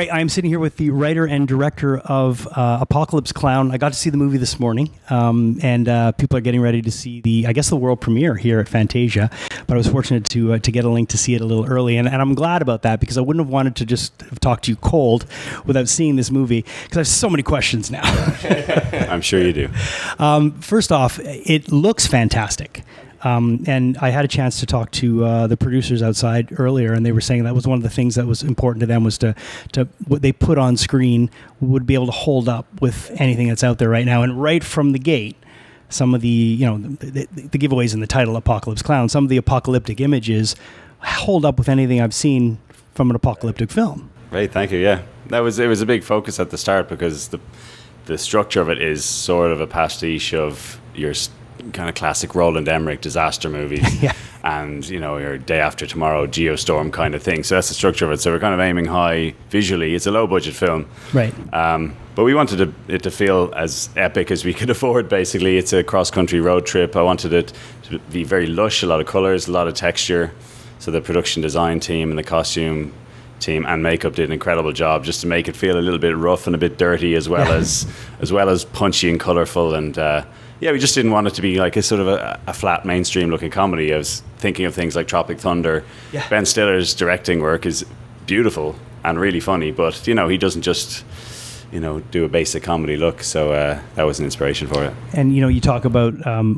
right, I'm sitting here with the writer and director of Apocalypse Clown. I got to see the movie this morning, and people are getting ready to see the world premiere here at Fantasia. But I was fortunate to get a link to see it a little early, and I'm glad about that because I wouldn't have wanted to just have talked to you cold without seeing this movie because I have so many questions now. I'm sure you do. First off, it looks fantastic. And I had a chance to talk to the producers outside earlier, and they were saying that was one of the things that was important to them was to what they put on screen would be able to hold up with anything that's out there right now. And right from the gate, some of the giveaways in the title, Apocalypse Clown, some of the apocalyptic images hold up with anything I've seen from an apocalyptic film. Right, thank you. Yeah, it was a big focus at the start because the structure of it is sort of a pastiche of your kind of classic Roland Emmerich disaster movies. Yeah. And your Day After Tomorrow Geostorm kind of thing. So that's the structure of it. So we're kind of aiming high visually. It's a low budget film, right? But we wanted it to feel as epic as we could afford. Basically, it's a cross country road trip. I wanted it to be very lush, a lot of colors, a lot of texture. So the production design team and the costume team and makeup did an incredible job just to make it feel a little bit rough and a bit dirty as well as punchy and colorful. And we just didn't want it to be like a sort of a flat mainstream looking comedy. I was thinking of things like Tropic Thunder. Yeah. Ben Stiller's directing work is beautiful and really funny, but he doesn't just do a basic comedy look. So that was an inspiration for it. And you talk about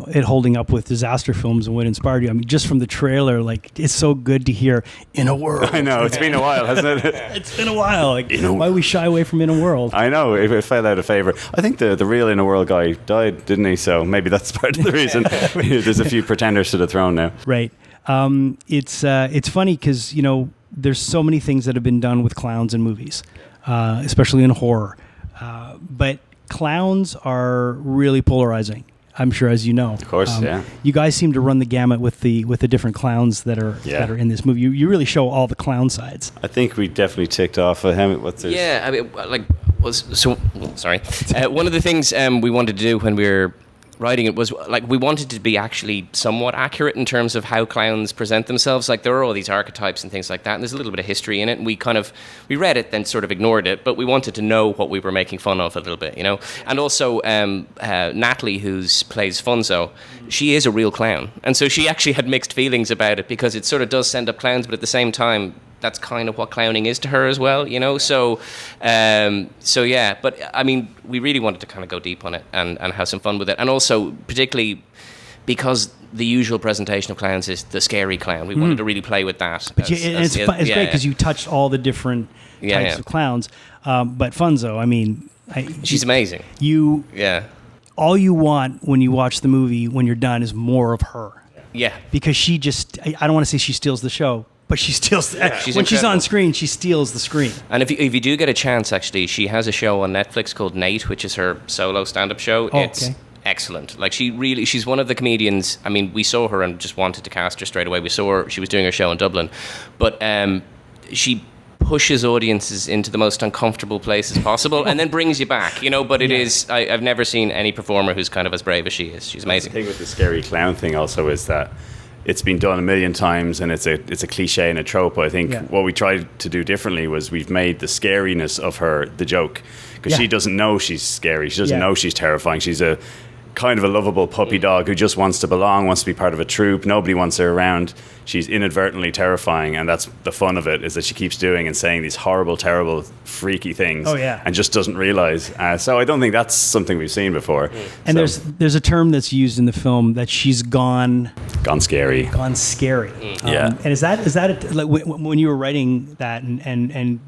it holding up with disaster films and what inspired you. I mean, just from the trailer, like it's so good to hear "In a World." I know it's been a while, hasn't it? It's been a while. Like, why we shy away from "In a World"? I know it fell out of favor. I think the real "In a World" guy died, didn't he? So maybe that's part of the reason. There's a few pretenders to the throne now. Right. It's funny because there's so many things that have been done with clowns in movies, especially in horror. But clowns are really polarizing, I'm sure, as you know. Of course, yeah. You guys seem to run the gamut with the different clowns that are in this movie. You really show all the clown sides. I think we definitely ticked off what's there. Yeah, I mean, sorry. One of the things we wanted to do when we were writing it was we wanted to be actually somewhat accurate in terms of how clowns present themselves. Like there are all these archetypes and things like that, and there's a little bit of history in it, and we read it then sort of ignored it, but we wanted to know what we were making fun of a little bit, and also Natalie, who plays Funzo, she is a real clown, and so she actually had mixed feelings about it because it sort of does send up clowns, but at the same time that's kind of what clowning is to her as well, so yeah, but I mean we really wanted to kind of go deep on it and have some fun with it, and also particularly because the usual presentation of clowns is the scary clown. We wanted to really play with that. But it's great because you touched all the different types of clowns, but Funzo, I mean, she's amazing. All you want when you watch the movie when you're done is more of her. Yeah, because she just, I don't want to say she steals the show, but she steals, when she's on screen, she steals the screen. And if you do get a chance, actually, she has a show on Netflix called Nate, which is her solo stand-up show. It's excellent. Like she's one of the comedians. I mean, we saw her and just wanted to cast her straight away. We saw her, she was doing her show in Dublin, but she pushes audiences into the most uncomfortable places possible and then brings you back, but it is, I've never seen any performer who's kind of as brave as she is. She's amazing. The thing with the scary clown thing also is that it's been done a million times and it's a cliche and a trope. I think what we tried to do differently was we've made the scariness of her the joke, because she doesn't know she's scary. She doesn't know she's terrifying. She's a kind of a lovable puppy dog who just wants to belong, wants to be part of a troop. Nobody wants her around. She's inadvertently terrifying, and that's the fun of it, is that she keeps doing and saying these horrible, terrible, freaky things and just doesn't realize. So I don't think that's something we've seen before. And there's a term that's used in the film that she's gone scary. Gone scary. And is that like when you were writing that and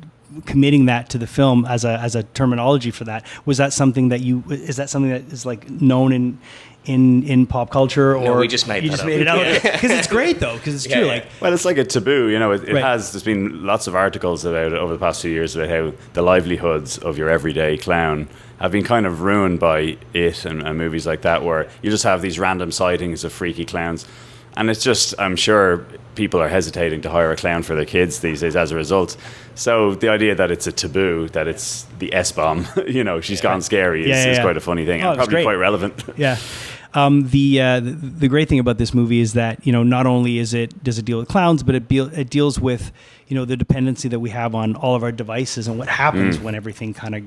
committing that to the film as a terminology for that, was that something that is like known in pop culture, or no, we just made it up because it's great though, because it's true. Like, well, it's like a taboo, there's been lots of articles about it over the past few years about how the livelihoods of your everyday clown have been kind of ruined by it and movies like that, where you just have these random sightings of freaky clowns. And it's just, I'm sure people are hesitating to hire a clown for their kids these days as a result. So the idea that it's a taboo, that it's the S-bomb, she's gone scary, is quite a funny thing, and probably quite relevant. Yeah. The great thing about this movie is that, you know, not only does it deal with clowns, but it deals with, you know, the dependency that we have on all of our devices and what happens when everything kind of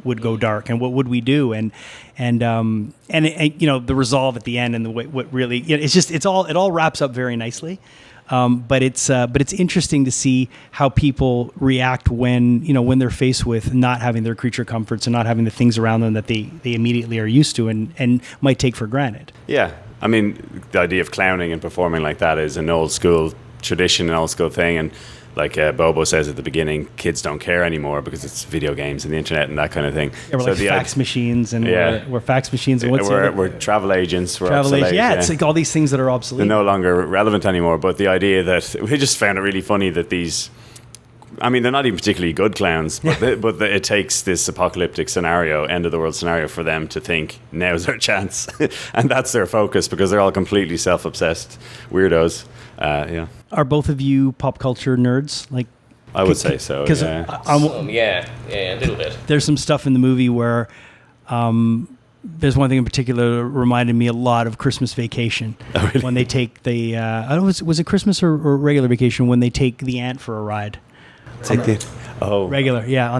would go dark, and what would we do, and you know, the resolve at the end, and the way what really, you know, it all wraps up very nicely. But it's interesting to see how people react when they're faced with not having their creature comforts and not having the things around them that they immediately are used to and might take for granted. Yeah, I mean, the idea of clowning and performing like that is an old school tradition, an old school thing, and like Bobo says at the beginning, kids don't care anymore because it's video games and the internet and that kind of thing. Yeah, we're so like fax machines, and we're fax machines, and we're travel agents. We're travel agents. Yeah, it's like all these things that are obsolete. They're no longer relevant anymore. But the idea that we just found it really funny that these, I mean, they're not even particularly good clowns, but it takes this apocalyptic scenario, end of the world scenario, for them to think now's our chance, and that's their focus because they're all completely self-obsessed weirdos. Yeah. Are both of you pop culture nerds? Like, I would say so. Because yeah, a little bit. There's some stuff in the movie where there's one thing in particular that reminded me a lot of Christmas Vacation. Oh, really? When they take the I don't know, was it Christmas or regular Vacation when they take the ant for a ride? Regular, yeah.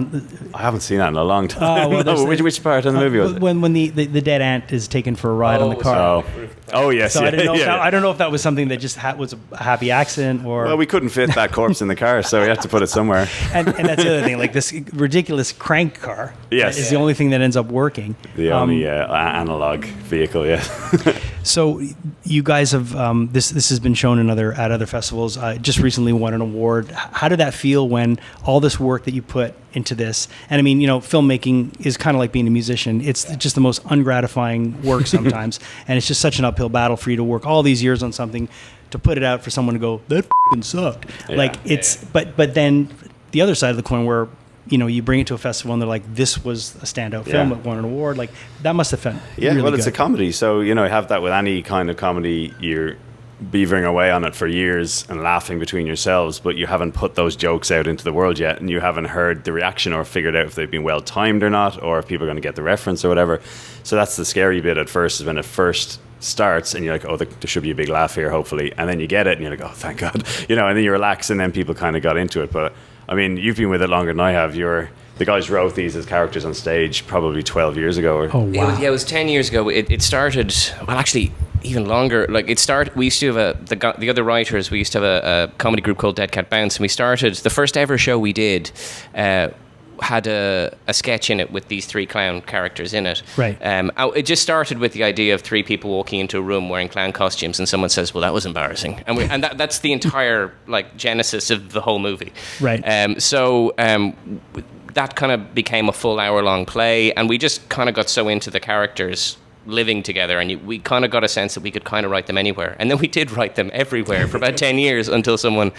I haven't seen that in a long time. Oh, well, which part of the movie was it? When the dead ant is taken for a ride on the car. Oh yes. So yeah, I don't know if that was something that just was a happy accident, or well, we couldn't fit that corpse in the car, so we had to put it somewhere. And that's the other thing, like this ridiculous crank car. Yes. Is the only thing that ends up working. The only analog vehicle. Yeah. So you guys have this has been shown at other festivals. Just recently won an award. How did that feel when all this work that you put into this? And I mean, you know, filmmaking is kind of like being a musician. It's just the most ungratifying work sometimes, and it's just such an uphill battle for you to work all these years on something to put it out for someone to go, that f***ing sucked. Yeah. But then the other side of the coin where, you know, you bring it to a festival and they're like, this was a standout film that won an award. Like, that must have felt really well, it's good. a comedy. So, you know, you have that with any kind of comedy. You're beavering away on it for years and laughing between yourselves, but you haven't put those jokes out into the world yet, and you haven't heard the reaction or figured out if they've been well timed or not, or if people are going to get the reference or whatever. So that's the scary bit at first, is when it first starts and you're like, oh, there should be a big laugh here, hopefully, and then you get it and you're like, oh, thank God, you know, and then you relax, and then people kind of got into it. But I mean, you've been with it longer than I have. The guys wrote these as characters on stage probably 12 years ago. Oh, wow. It was 10 years ago. It started, well, actually, even longer. Like, we used to have the other writers, we used to have a comedy group called Dead Cat Bounce, and we started, the first ever show we did, had a sketch in it with these three clown characters in it. Right. It just started with the idea of three people walking into a room wearing clown costumes, and someone says, well, that was embarrassing. And that's the entire, like, genesis of the whole movie. Right. That kind of became a full hour-long play, and we just kind of got so into the characters living together, and we kind of got a sense that we could kind of write them anywhere. And then we did write them everywhere for about 10 years until someone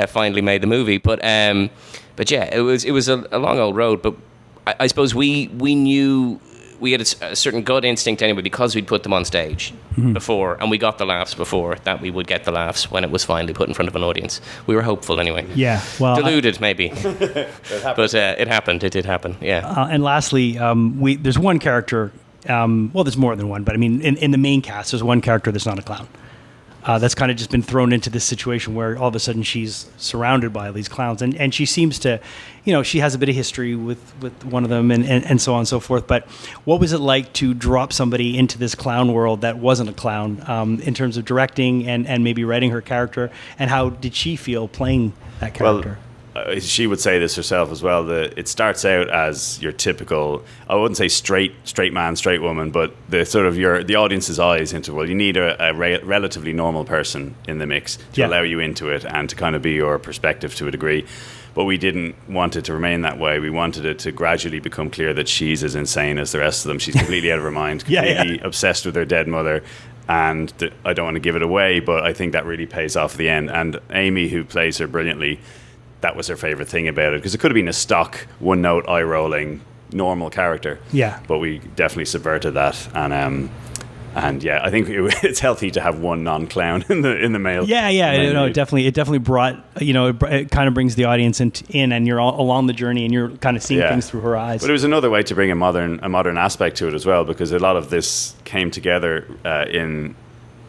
finally made the movie. But yeah, it was a long old road. But I suppose we knew, we had a certain gut instinct anyway, because we'd put them on stage before, and we got the laughs before, that we would get the laughs when it was finally put in front of an audience. We were hopeful anyway. Yeah, well, deluded maybe, but it happened. It did happen. Yeah. And lastly, there's one character. Well, there's more than one, but I mean, in the main cast, there's one character that's not a clown. That's kind of just been thrown into this situation where all of a sudden she's surrounded by all these clowns, and she seems to, you know, she has a bit of history with one of them, and so on and so forth. But what was it like to drop somebody into this clown world that wasn't a clown, in terms of directing and maybe writing her character, and how did she feel playing that character? Well, she would say this herself as well, that it starts out as your typical, I wouldn't say straight man, straight woman, but the sort of the audience's eyes into, well, you need a relatively normal person in the mix to allow you into it and to kind of be your perspective to a degree. But we didn't want it to remain that way. We wanted it to gradually become clear that she's as insane as the rest of them. She's completely out of her mind, completely obsessed with her dead mother. And I don't want to give it away, but I think that really pays off at the end. And Amy, who plays her brilliantly, that was her favourite thing about it, because it could have been a stock, one-note, eye-rolling, normal character. Yeah. But we definitely subverted that, and And yeah, I think it's healthy to have one non-clown in the male. Yeah, it definitely brought, it kind of brings the audience in, and you're all along the journey, and you're kind of seeing things through her eyes. But it was another way to bring a modern aspect to it as well, because a lot of this came together in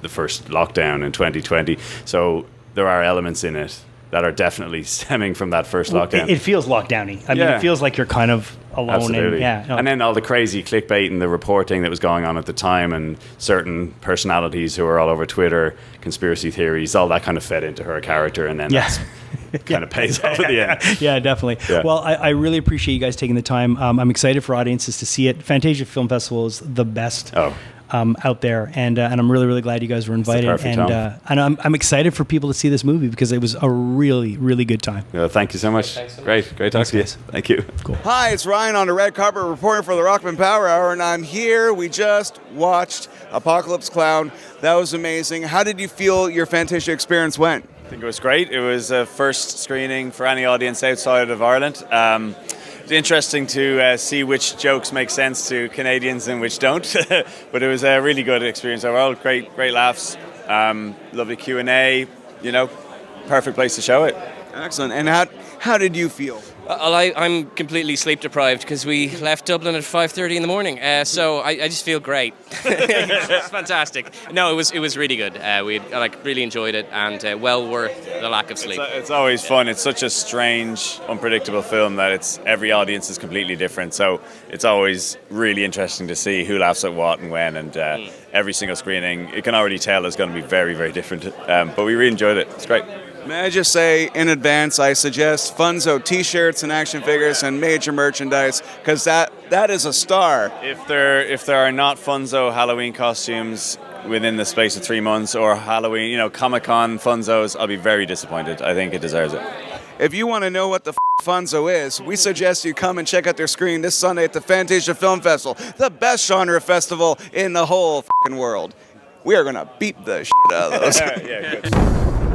the first lockdown in 2020. So there are elements in it that are definitely stemming from that first lockdown. It feels lockdowny. I mean, it feels like you're kind of alone. Absolutely. And then all the crazy clickbait and the reporting that was going on at the time, and certain personalities who were all over Twitter, conspiracy theories, all that kind of fed into her character, and then that's kind of pays off at the end. Yeah, definitely. Yeah. Well, I really appreciate you guys taking the time. I'm excited for audiences to see it. Fantasia Film Festival is the best. Out there, and I'm really, really glad you guys were invited, and I'm excited for people to see this movie because it was a really, really good time. Yeah, thank you so much. Great talking to you. Thank you. Cool. Hi, it's Ryan on the red carpet reporting for the Rockman Power Hour, and I'm here. We just watched Apocalypse Clown. That was amazing. How did you feel your Fantasia experience went? I think it was great. It was a first screening for any audience outside of Ireland. It's interesting to see which jokes make sense to Canadians and which don't. But it was a really good experience overall. Great laughs, lovely Q&A. Perfect place to show it. Excellent. And how did you feel? I'm completely sleep deprived because we left Dublin at 5:30 in the morning. So I just feel great. It's fantastic. No, it was really good. We really enjoyed it, and well worth the lack of sleep. It's always fun. It's such a strange, unpredictable film that every audience is completely different. So it's always really interesting to see who laughs at what and when. And every single screening, you can already tell is going to be very, very different. But we really enjoyed it. It's great. May I just say, in advance, I suggest Funzo T-shirts and action figures and major merchandise, because that is a star. If there are not Funzo Halloween costumes within the space of 3 months, or Halloween, Comic-Con Funzos, I'll be very disappointed. I think it deserves it. If you want to know what the Funzo is, we suggest you come and check out their screen this Sunday at the Fantasia Film Festival, the best genre festival in the whole world. We are going to beat the shit out of those. Yeah, good.